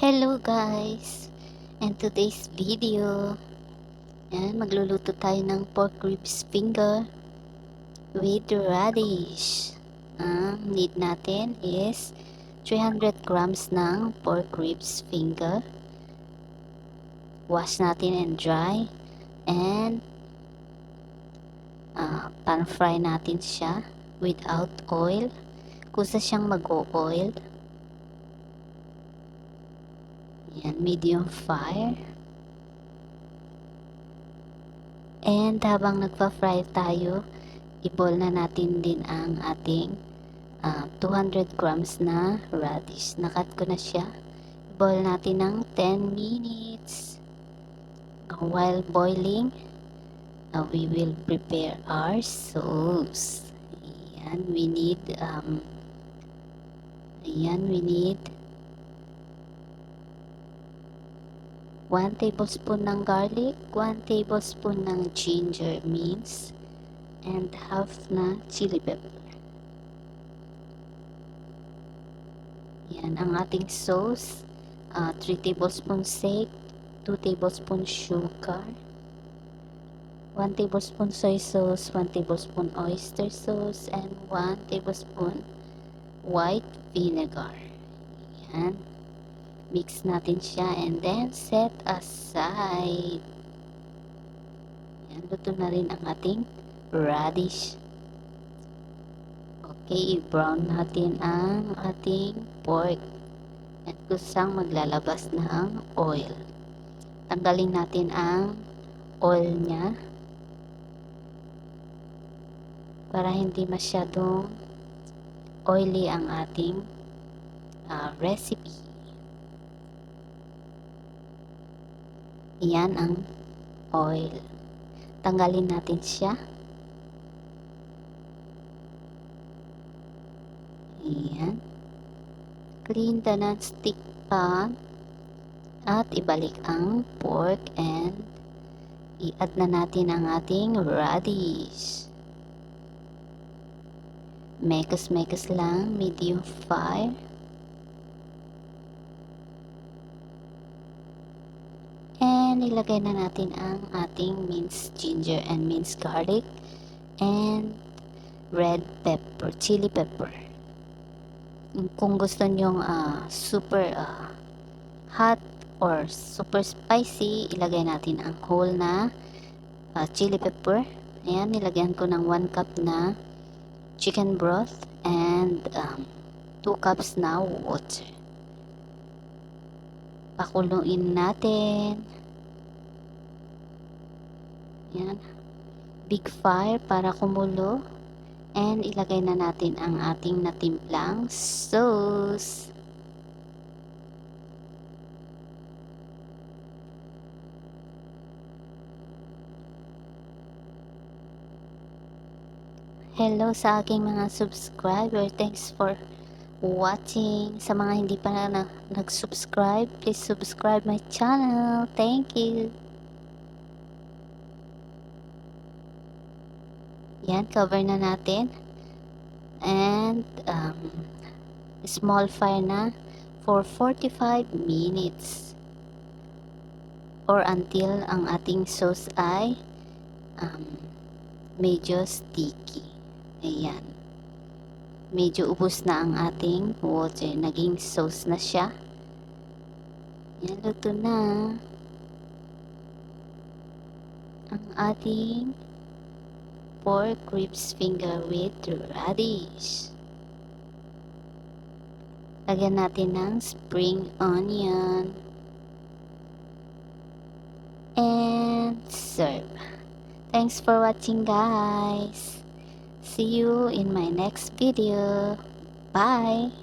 Hello guys! In today's video, magluluto tayo ng pork ribs finger with radish. Ang need natin is 300 grams ng pork ribs finger. Wash natin and dry. And pan fry natin siya without oil. Kusa siyang mag-o-oil. Yan, medium fire. And habang nagpa-fry tayo, i-boil na natin din ang ating 200 grams na radish. Nakat ko na siya. I-boil natin ng 10 minutes. While boiling, we will prepare our sauce. Ayan, we need 1 tablespoon ng garlic, 1 tablespoon ng ginger minced, and half na chili pepper. Yan ang ating sauce. 3 tablespoon salt, 2 tablespoon sugar, 1 tablespoon soy sauce, 1 tablespoon oyster sauce, and 1 tablespoon white vinegar. Yan. Mix natin siya and then set aside. Yan, luto na rin ang ating radish. Okay, i-brown natin ang ating pork. At kusang maglalabas ng oil. Tanggalin natin ang oil niya para hindi masyadong oily ang ating recipe. Yan ang oil. Tanggalin natin siya. Ayan. Clean the non-stick pan at ibalik ang pork and i-add na natin ang ating radish. Mekos-mekos lang, medium fire. And ilagay na natin ang ating minced ginger and minced garlic and red pepper, chili pepper. Kung gusto nyong super hot or super spicy, ilagay natin ang whole na chili pepper. Ayan, nilagyan ko ng 1 cup na chicken broth and 2 cups na water. Pakuluin natin. Ayan, big fire para kumulo. And ilagay na natin ang ating natimplang sauce. Hello sa aking mga subscriber. Thanks for watching. Sa mga hindi pa nag-subscribe, please subscribe my channel. Thank you. Yan, cover na natin. And small fire na for 45 minutes or until ang ating sauce ay medyo sticky. Ayan. Medyo ubos na ang ating water. Naging sauce na siya. Ayan, luto na ang ating pork ribs finger with radish. Lagyan natin ng spring onion and serve. Thanks for watching guys. See you in my next video. Bye.